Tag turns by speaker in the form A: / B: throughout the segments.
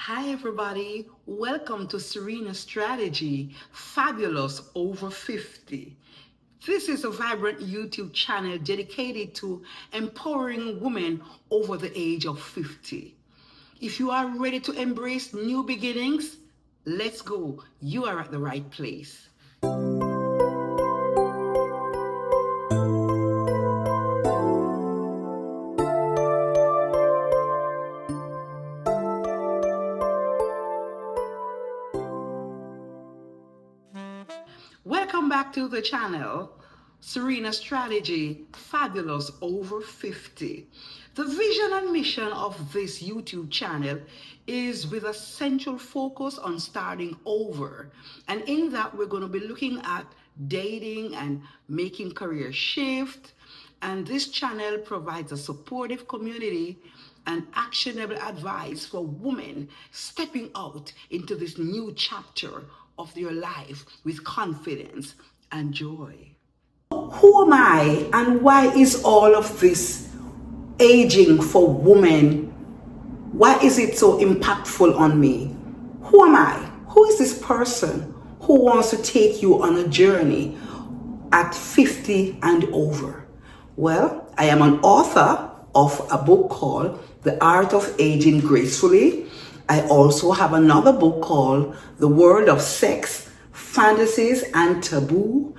A: Hi, everybody. Welcome to Serena Strategy, Fabulous Over 50. This is a vibrant YouTube channel dedicated to empowering women over the age of 50. If you are ready to embrace new beginnings, let's go. You are at the right place. Welcome back to the channel, Serena Strategy, Fabulous Over 50. The vision and mission of this YouTube channel is with a central focus on starting over. And in that, we're going to be looking at dating and making career shift. And this channel provides a supportive community and actionable advice for women stepping out into this new chapter of their life with confidence and joy. Who am I and why is all of this aging for women? Why is it so impactful on me? Who am I? Who is this person who wants to take you on a journey at 50 and over? Well, I am an author of a book called The Art of Aging Gracefully. I also have another book called The World of Sex, Fantasies and Taboo.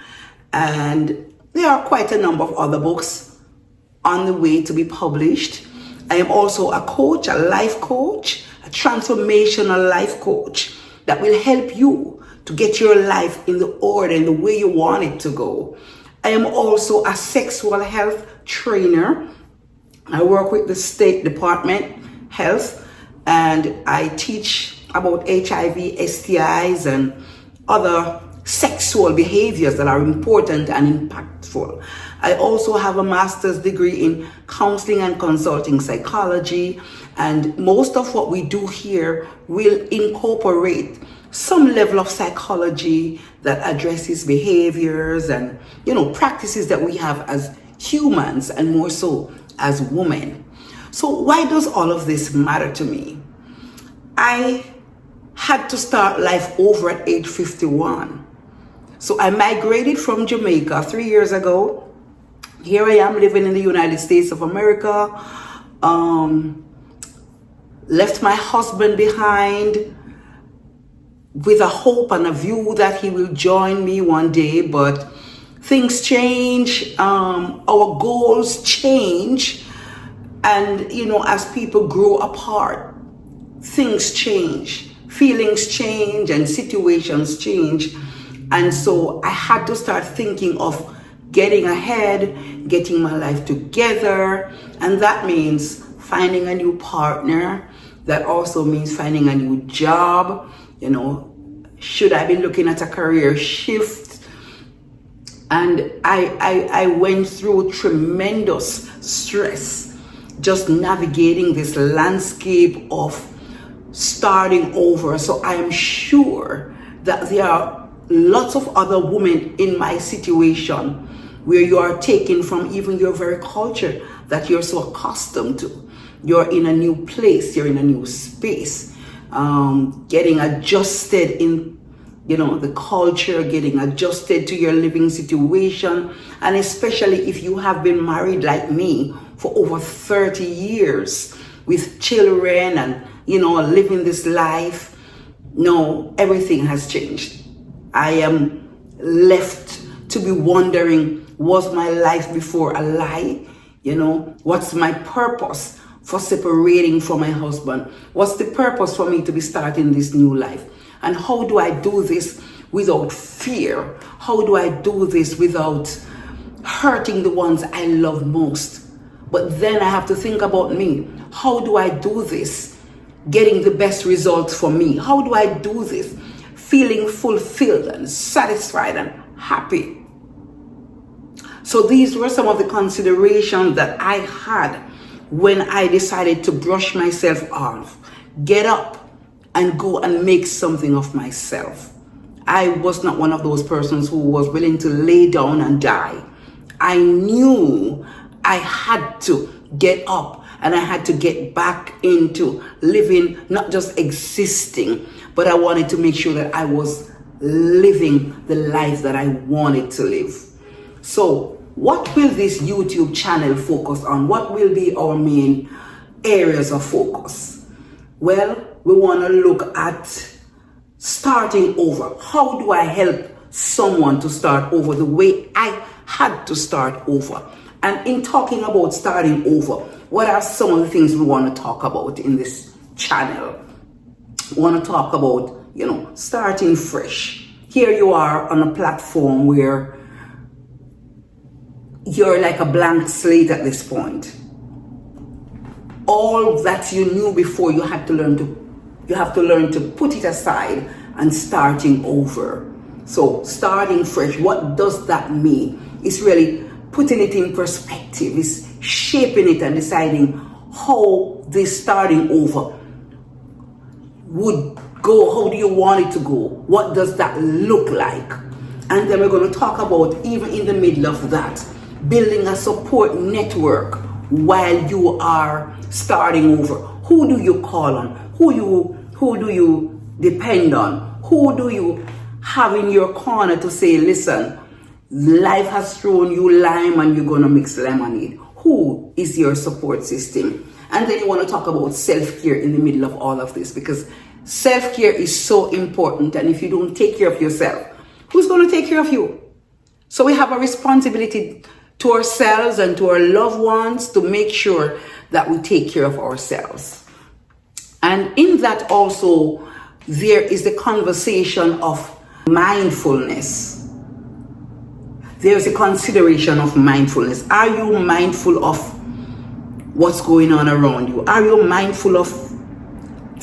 A: And there are quite a number of other books on the way to be published. I am also a coach, a life coach, a transformational life coach that will help you to get your life in the order and the way you want it to go. I am also a sexual health trainer. I work with the State Department Health and I teach about HIV, STIs, and other sexual behaviors that are important and impactful. I also have a master's degree in counseling and consulting psychology, and most of what we do here will incorporate some level of psychology that addresses behaviors and practices that we have as humans and more so as women. So why does all of this matter to me? I had to start life over at age 51. So I migrated from Jamaica 3 years ago. Here I am living in the United States of America. Left my husband behind with a hope and a view that he will join me one day, but things change, our goals change, and as people grow apart, things change, feelings change, and situations change. And so I had to start thinking of getting ahead, getting my life together, and that means finding a new partner. That also means finding a new job. Should I be looking at a career shift? And I went through tremendous stress just navigating this landscape of starting over. So I am sure that there are lots of other women in my situation where you are taken from even your very culture that you're so accustomed to. You're in a new place, you're in a new space, getting adjusted in the culture, getting adjusted to your living situation. And especially if you have been married like me for over 30 years with children and living this life. No, everything has changed. I am left to be wondering, was my life before a lie? What's my purpose for separating from my husband? What's the purpose for me to be starting this new life? And how do I do this without fear? How do I do this without hurting the ones I love most? But then I have to think about me. How do I do this getting the best results for me? How do I do this feeling fulfilled and satisfied and happy? So these were some of the considerations that I had when I decided to brush myself off, get up and go and make something of myself. I was not one of those persons who was willing to lay down and die. I knew I had to get up and I had to get back into living, not just existing, but I wanted to make sure that I was living the life that I wanted to live. So what will this YouTube channel focus on? What will be our main areas of focus? Well, we want to look at starting over. How do I help someone to start over the way I had to start over? And in talking about starting over, what are some of the things we want to talk about in this channel? We want to talk about, starting fresh. Here you are on a platform where you're like a blank slate at this point. All that you knew before, you have to learn to put it aside and starting over. So starting fresh, what does that mean? It's really putting it in perspective. It's shaping it and deciding how this starting over would go. How do you want it to go? What does that look like? And then we're going to talk about, even in the middle of that, building a support network while you are starting over. Who do you call on? Who do you depend on? Who do you have in your corner to say, listen, life has thrown you lime and you're going to mix lemonade? Who is your support system? And then you want to talk about self-care in the middle of all of this, because self-care is so important. And if you don't take care of yourself, who's going to take care of you? So we have a responsibility to ourselves and to our loved ones to make sure that we take care of ourselves. And in that also, there is the conversation of mindfulness. There's a consideration of mindfulness. Are you mindful of what's going on around you? Are you mindful of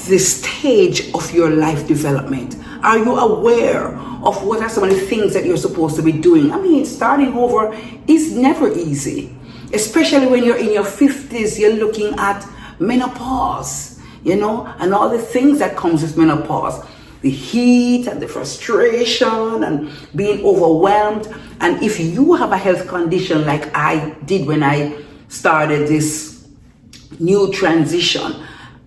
A: the stage of your life development? Are you aware of what are some of the things that you're supposed to be doing? I mean, starting over is never easy, especially when you're in your 50s, you're looking at menopause, and all the things that comes with menopause, the heat and the frustration and being overwhelmed. And if you have a health condition like I did when I started this new transition,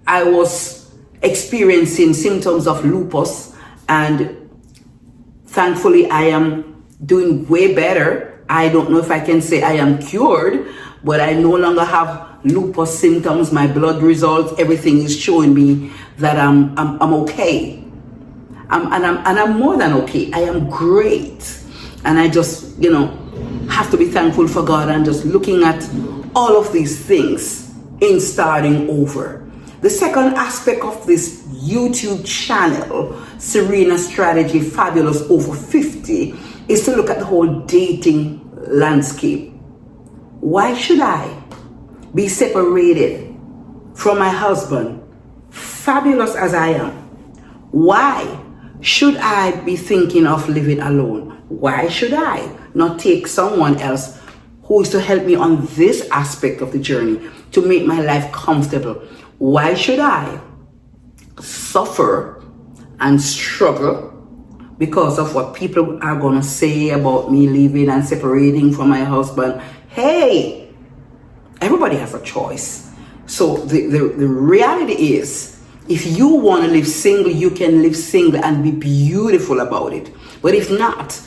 A: I was experiencing symptoms of lupus, and thankfully I am doing way better. I don't know if I can say I am cured, but I no longer have lupus symptoms. My blood results, everything is showing me that I'm okay. I'm more than okay. I am great. And I just, have to be thankful for God and just looking at all of these things in starting over. The second aspect of this YouTube channel, Serena Strategy Fabulous Over 50, is to look at the whole dating landscape. Why should I be separated from my husband, fabulous as I am? Why should I be thinking of living alone? Why should I not take someone else who is to help me on this aspect of the journey to make my life comfortable? Why should I suffer and struggle because of what people are going to say about me leaving and separating from my husband? Hey, everybody has a choice. So the reality is, if you want to live single, you can live single and be beautiful about it. But if not,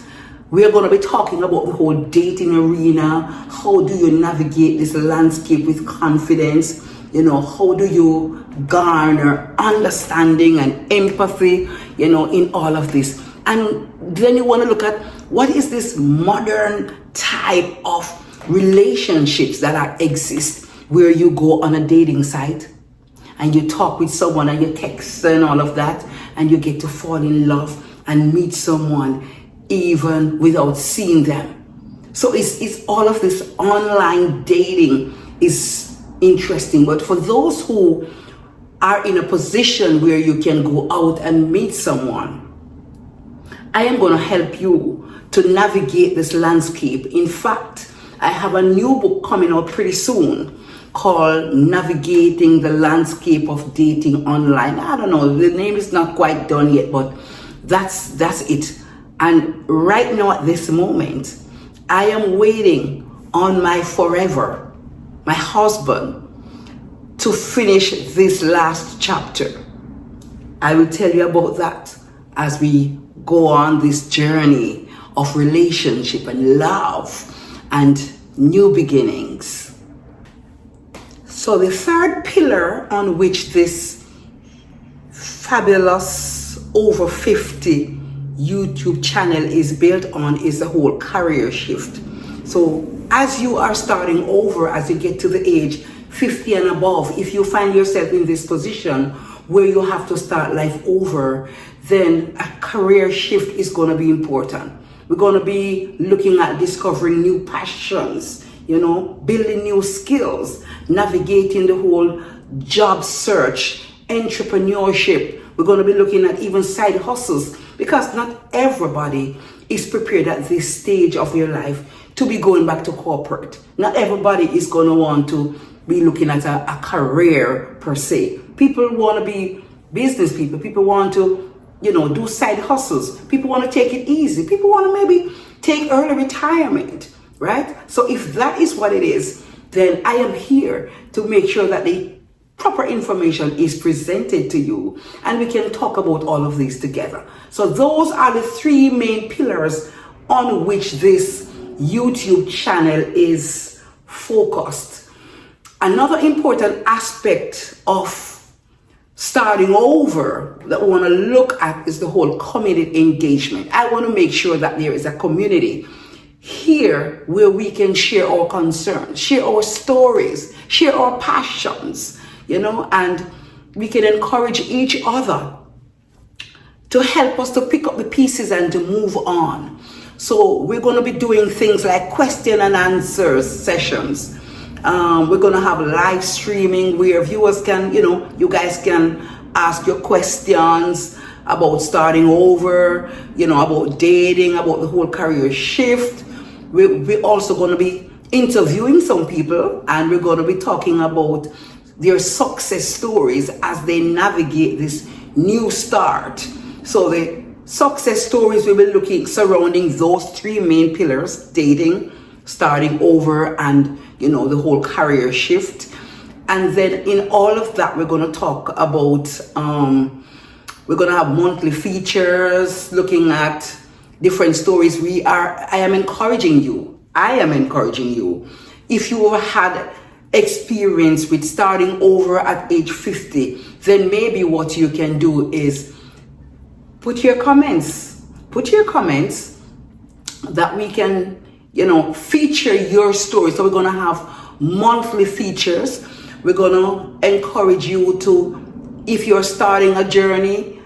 A: we are going to be talking about the whole dating arena. How do you navigate this landscape with confidence? How do you garner understanding and empathy, in all of this? And then you want to look at what is this modern type of relationships that exist, where you go on a dating site and you talk with someone and you text and all of that, and you get to fall in love and meet someone even without seeing them. So it's all of this online dating is interesting. But for those who are in a position where you can go out and meet someone, I am going to help you to navigate this landscape. In fact, I have a new book coming out pretty soon called Navigating the Landscape of Dating Online. I don't know, the name is not quite done yet, but that's it. And right now at this moment, I am waiting on my forever, my husband, to finish this last chapter. I will tell you about that as we go on this journey of relationship and love and new beginnings. So the third pillar on which this fabulous over 50 YouTube channel is built on is the whole career shift. So as you are starting over, as you get to the age 50 and above, if you find yourself in this position where you have to start life over, then a career shift is going to be important. We're going to be looking at discovering new passions, building new skills, navigating the whole job search, entrepreneurship. We're going to be looking at even side hustles, because not everybody is prepared at this stage of your life to be going back to corporate. Not everybody is going to want to be looking at a career per se. People want to be business people. People want to, do side hustles. People want to take it easy. People want to maybe take early retirement, right? So if that is what it is, then I am here to make sure that the proper information is presented to you and we can talk about all of these together. So those are the three main pillars on which this YouTube channel is focused. Another important aspect of starting over that we want to look at is the whole community engagement. I want to make sure that there is a community here where we can share our concerns, share our stories, share our passions, and we can encourage each other to help us to pick up the pieces and to move on. So we're going to be doing things like question and answers sessions. We're going to have live streaming where viewers can, you guys can ask your questions about starting over, about dating, about the whole career shift. We're also going to be interviewing some people, and we're going to be talking about their success stories as they navigate this new start. So the success stories we will be looking surrounding those three main pillars: dating, starting over, and the whole career shift. And then in all of that, we're going to talk about we're going to have monthly features looking at different stories. I am encouraging you, if you have had experience with starting over at age 50, then maybe what you can do is put your comments that we can feature your story. So we're going to have monthly features. We're going to encourage you to, if you're starting a journey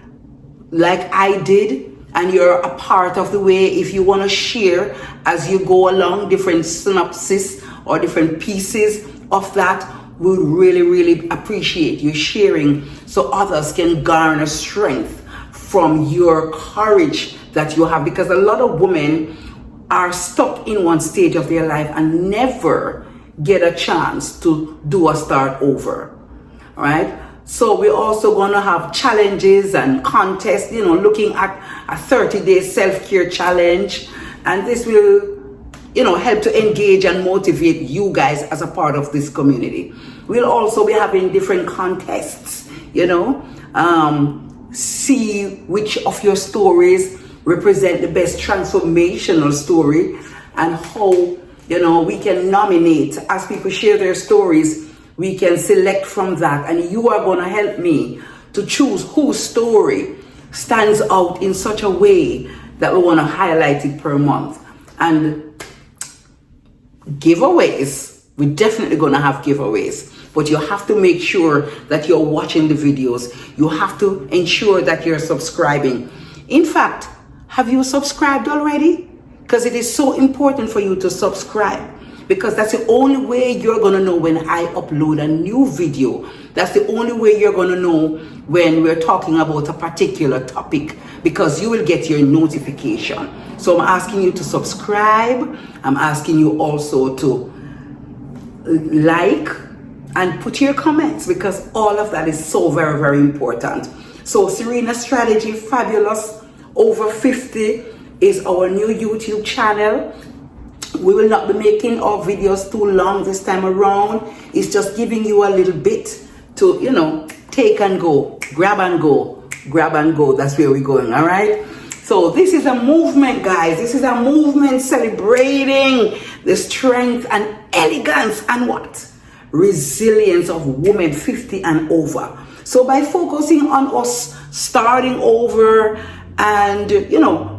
A: like I did and you're a part of the way, if you want to share as you go along different synopsis or different pieces of that, we really, really appreciate you sharing so others can garner strength from your courage that you have, because a lot of women are stuck in one stage of their life and never get a chance to do a start over. All right. So we're also going to have challenges and contests, looking at a 30-day self-care challenge. And this will, help to engage and motivate you guys as a part of this community. We'll also be having different contests, see which of your stories represent the best transformational story, and how, we can nominate as people share their stories. We can select from that, and you are going to help me to choose whose story stands out in such a way that we want to highlight it per month. And giveaways, we're definitely going to have giveaways, but you have to make sure that you're watching the videos. You have to ensure that you're subscribing. In fact, have you subscribed already? Because it is so important for you to subscribe, because that's the only way you're going to know when I upload a new video. That's the only way you're going to know when we're talking about a particular topic, because you will get your notification. So I'm asking you to subscribe. I'm asking you also to like and put your comments, because all of that is so very, very important. So Serena Strategy Fabulous Over 50 is our new YouTube channel. We will not be making our videos too long this time around. It's just giving you a little bit to, take and go, grab and go, grab and go. That's where we're going, all right? So this is a movement, guys. This is a movement celebrating the strength and elegance and what? Resilience of women 50 and over. So by focusing on us starting over and,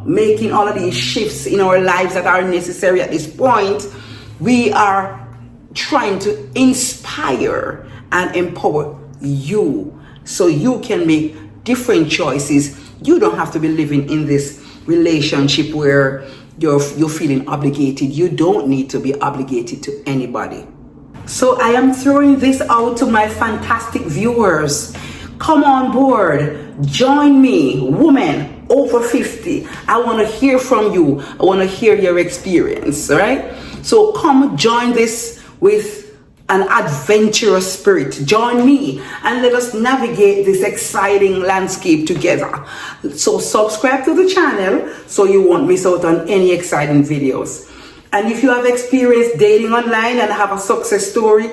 A: making all of these shifts in our lives that are necessary at this point, we are trying to inspire and empower you so you can make different choices. You don't have to be living in this relationship where you're feeling obligated. You don't need to be obligated to anybody. So I am throwing this out to my fantastic viewers. Come on board. Join me, women over 50. I want to hear from you. I want to hear your experience, all right? So come join this with an adventurous spirit. Join me and let us navigate this exciting landscape together. So subscribe to the channel so you won't miss out on any exciting videos. And if you have experienced dating online and have a success story,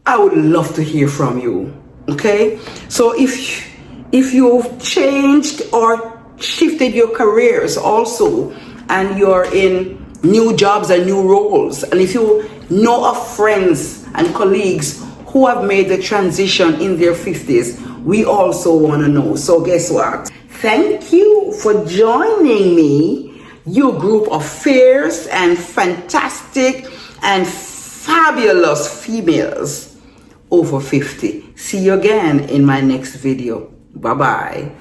A: I would love to hear from you. Okay? So if you've changed or shifted your careers also, and you're in new jobs and new roles, and if you know of friends and colleagues who have made the transition in their 50s, we also want to know. So guess what? Thank you for joining me, you group of fierce and fantastic and fabulous females over 50. See you again in my next video. Bye-bye.